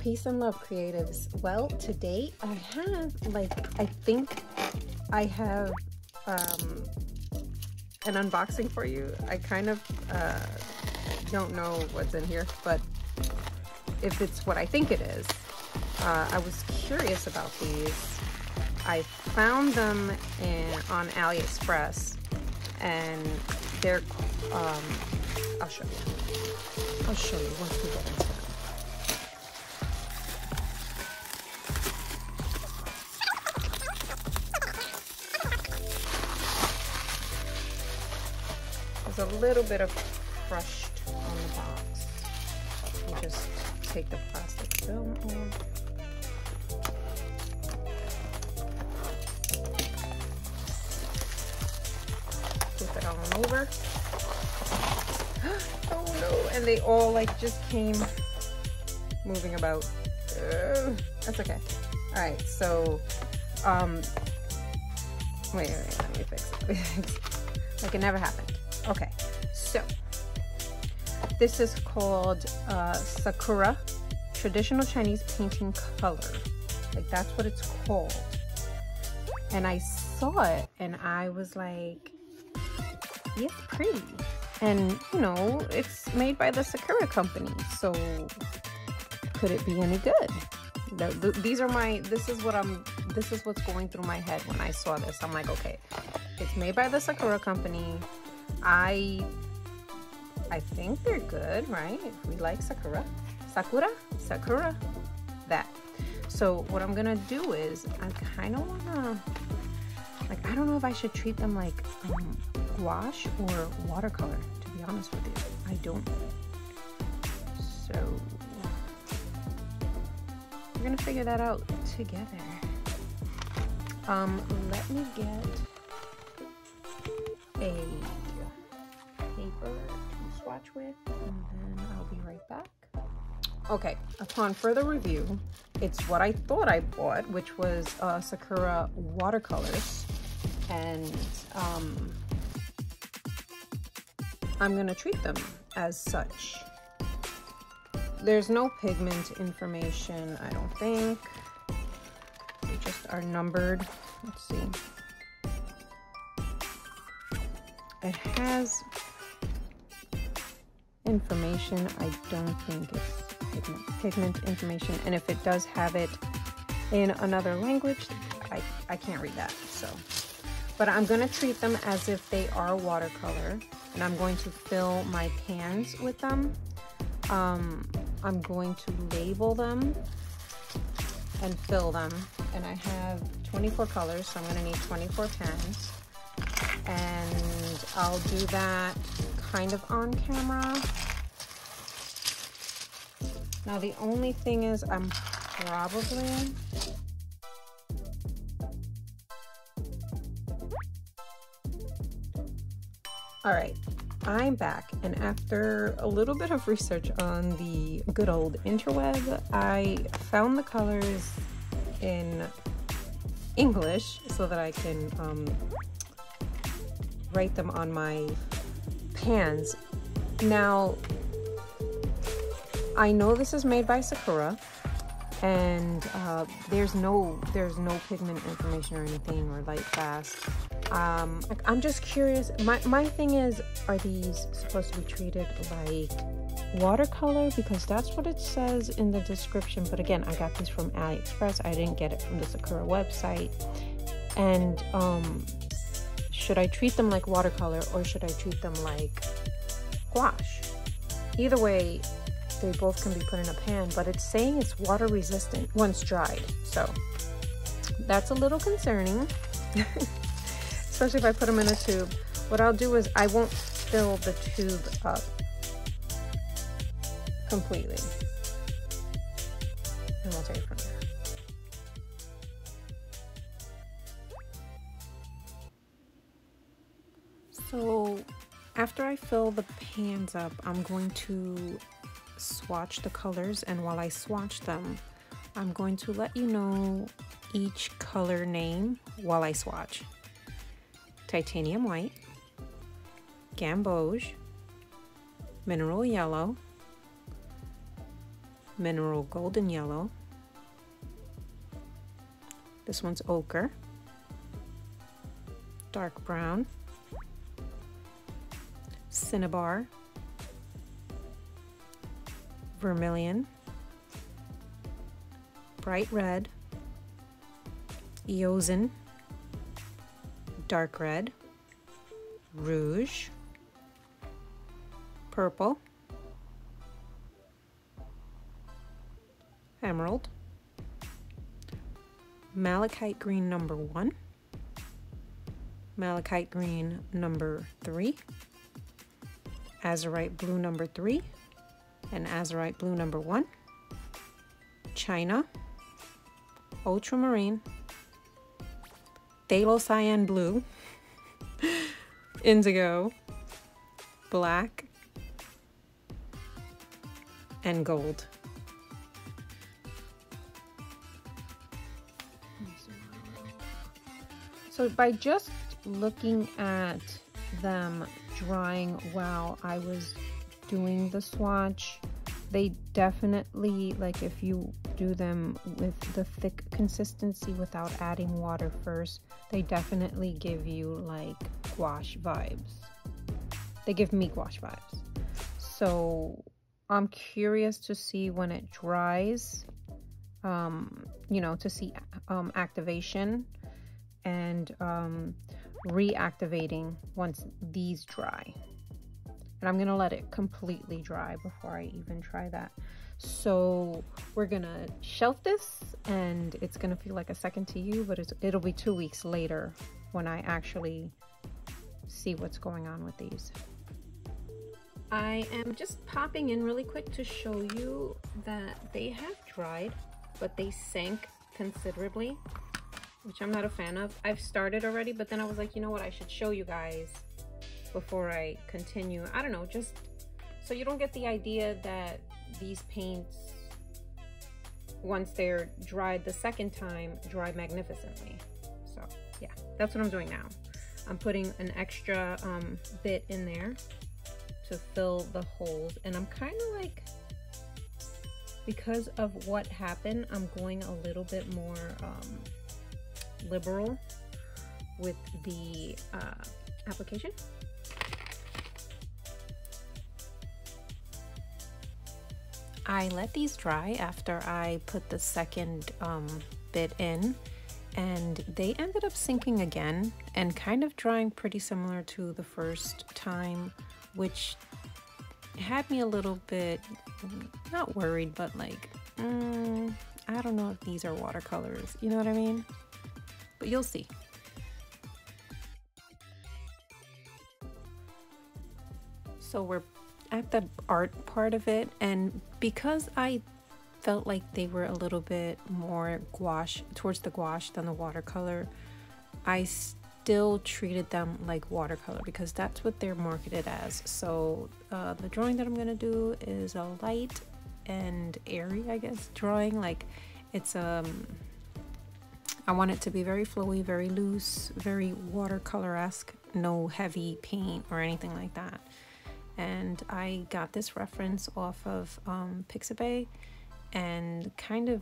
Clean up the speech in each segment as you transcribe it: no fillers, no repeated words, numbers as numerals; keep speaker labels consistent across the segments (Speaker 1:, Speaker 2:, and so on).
Speaker 1: Peace and love, creatives. Well, today I have, I think I have an unboxing for you. I kind of don't know what's in here, but if it's what I think it is. I was curious about these. I found them on AliExpress, and they're, I'll show you. I'll show you once we get into them. There's a little bit of crushed on the box. You just take the plastic film off. Flip it on over. Oh no, and they all just came moving about. That's okay. All right, so wait, let me fix it. Like it never happened. Okay, so this is called Sakura, traditional Chinese painting color. Like that's what it's called. And I saw it and I was like, it's pretty. And you know, it's made by the Sakura company, so could it be any good? This is what's going through my head when I saw this. I'm like, okay, it's made by the Sakura company. I think they're good, right? If we like Sakura, that. So what I'm gonna do is I kind of wanna, I don't know if I should treat them like gouache or watercolor, to be honest with you. I don't. So we're gonna figure that out together. Let me get a paper to swatch with, and then I'll be right back. Okay, upon further review, it's what I thought I bought, which was Sakura watercolors, and I'm gonna treat them as such. There's no pigment information, I don't think. They just are numbered. Let's see. It has information. I don't think it's pigment information, and if it does have it in another language, I can't read that. So, but I'm going to treat them as if they are watercolor, and I'm going to fill my pans with them. I'm going to label them and fill them, and I have 24 colors, so I'm going to need 24 pans. And I'll do that kind of on camera. Now the only thing is I'm probably alright, I'm back, and after a little bit of research on the good old interweb, I found the colors in English so that I can write them on my pans. Now, I know this is made by Sakura, and there's no pigment information or anything, or light fast. I'm just curious. My thing is, are these supposed to be treated like watercolor? Because that's what it says in the description. But again, I got this from AliExpress. I didn't get it from the Sakura website. And should I treat them like watercolor, or should I treat them like gouache? Either way, they both can be put in a pan, but it's saying it's water resistant once dried. So that's a little concerning, especially if I put them in a tube. What I'll do is I won't fill the tube up completely, and we'll take it from there. So after I fill the pans up, I'm going to swatch the colors, and while I swatch them, I'm going to let you know each color name while I swatch. Titanium white, gamboge, mineral yellow, mineral golden yellow. This one's ochre, dark brown, cinnabar, vermilion, bright red, eosin, dark red, rouge, purple, emerald, malachite green number 1, malachite green number 3, azurite blue number 3, and azurite blue number 1, china, ultramarine, phthalo cyan blue, indigo, black, and gold. So by just looking at them drying while I was doing the swatch, they definitely, like if you do them with the thick consistency without adding water first, they definitely give you like gouache vibes. They give me gouache vibes. So I'm curious to see when it dries, you know, to see activation and reactivating once these dry. And I'm gonna let it completely dry before I even try that. So we're gonna shelf this, and it's gonna feel like a second to you, but it'll be 2 weeks later when I actually see what's going on with these. I am just popping in really quick to show you that they have dried, but they sank considerably, which I'm not a fan of. I've started already, but then I was like, you know what, I should show you guys before I continue. I don't know, just so you don't get the idea that these paints, once they're dried the second time, dry magnificently. So yeah, that's what I'm doing now. I'm putting an extra bit in there to fill the holes, and I'm kind of like, because of what happened, I'm going a little bit more liberal with the application. I let these dry after I put the second bit in, and they ended up sinking again and kind of drying pretty similar to the first time, which had me a little bit, not worried, but like, I don't know if these are watercolors, you know what I mean? But you'll see. So we're at the art part of it, and because I felt like they were a little bit more gouache, towards the gouache than the watercolor, I still treated them like watercolor because that's what they're marketed as. So the drawing that I'm gonna do is a light and airy, I guess, drawing. Like it's I want it to be very flowy, very loose, very watercolor-esque, no heavy paint or anything like that. And I got this reference off of Pixabay and kind of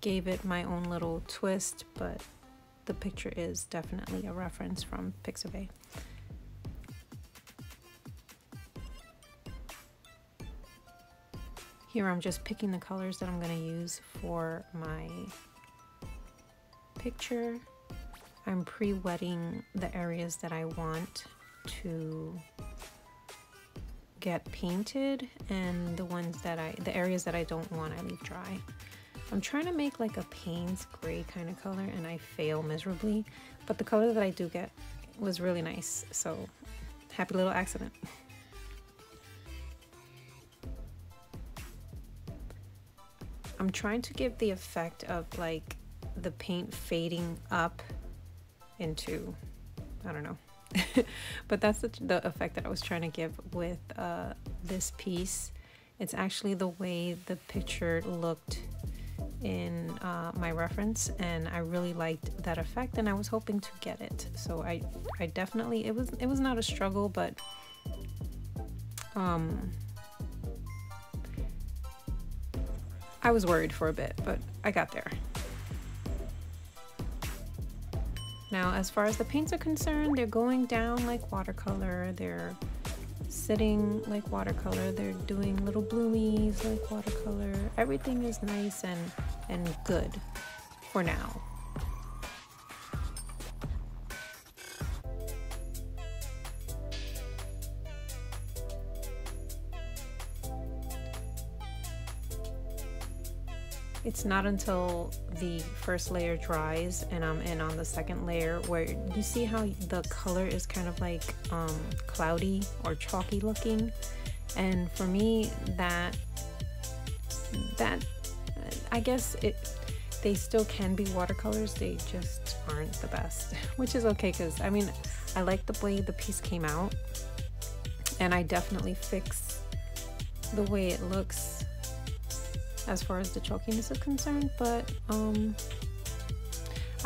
Speaker 1: gave it my own little twist, but the picture is definitely a reference from Pixabay. Here I'm just picking the colors that I'm going to use for my picture. I'm pre-wetting the areas that I want to get painted, and the areas that I don't want, I leave dry. I'm trying to make like a Payne's gray kind of color, and I fail miserably, but the color that I do get was really nice, so happy little accident. I'm trying to give the effect of like the paint fading up into, I don't know. But that's the effect that I was trying to give with this piece. It's actually the way the picture looked in my reference, and I really liked that effect, and I was hoping to get it. So I definitely, it was not a struggle, but I was worried for a bit, but I got there. Now, as far as the paints are concerned, they're going down like watercolor. They're sitting like watercolor. They're doing little bloomies like watercolor. Everything is nice and good for now. It's not until the first layer dries and I'm in on the second layer where you see how the color is kind of like cloudy or chalky looking, and for me that I guess they still can be watercolors, they just aren't the best, which is okay because I mean I like the way the piece came out and I definitely fix the way it looks as far as the chalkiness is concerned, but I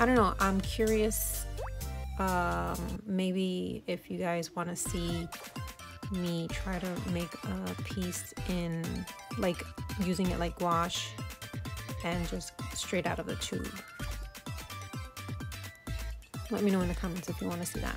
Speaker 1: don't know, I'm curious, maybe if you guys want to see me try to make a piece in like using it like gouache and just straight out of the tube. Let me know in the comments if you want to see that.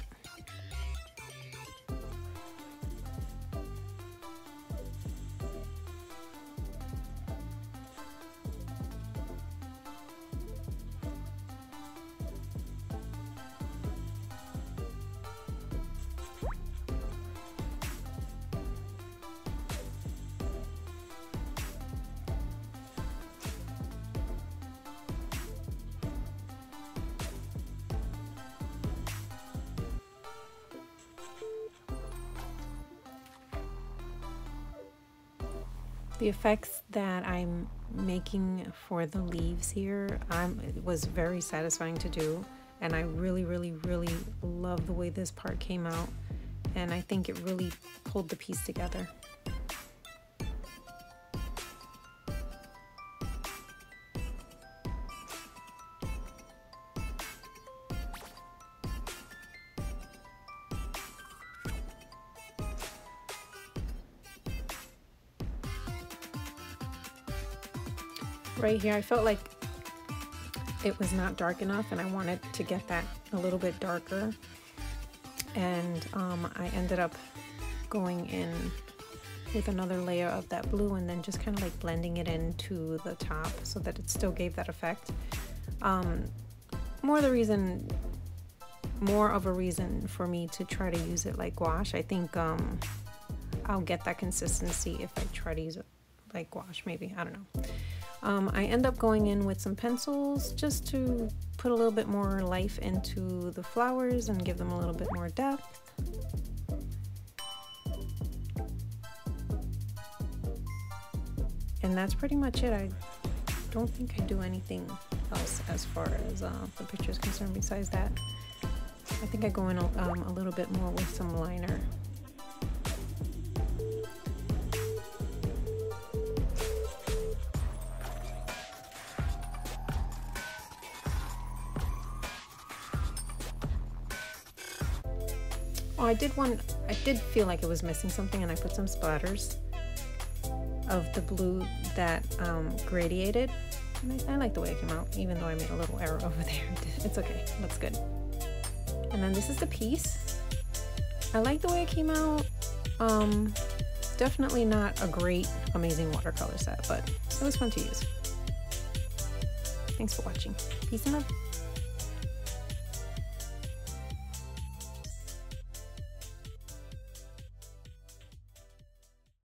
Speaker 1: The effects that I'm making for the leaves here it was very satisfying to do, and I really love the way this part came out, and I think it really pulled the piece together. Right here I felt like it was not dark enough and I wanted to get that a little bit darker, and I ended up going in with another layer of that blue and then just kind of like blending it into the top so that it still gave that effect. More of a reason for me to try to use it like gouache. I think I'll get that consistency if I try to use it like gouache, maybe, I don't know. I end up going in with some pencils just to put a little bit more life into the flowers and give them a little bit more depth. And that's pretty much it. I don't think I do anything else as far as the picture is concerned besides that. I think I go in a little bit more with some liner. Oh, I did feel like it was missing something, and I put some splatters of the blue that gradiated. And I like the way it came out, even though I made a little error over there. It's okay, looks good. And then this is the piece. I like the way it came out. Definitely not a great, amazing watercolor set, but it was fun to use. Thanks for watching. Peace and love.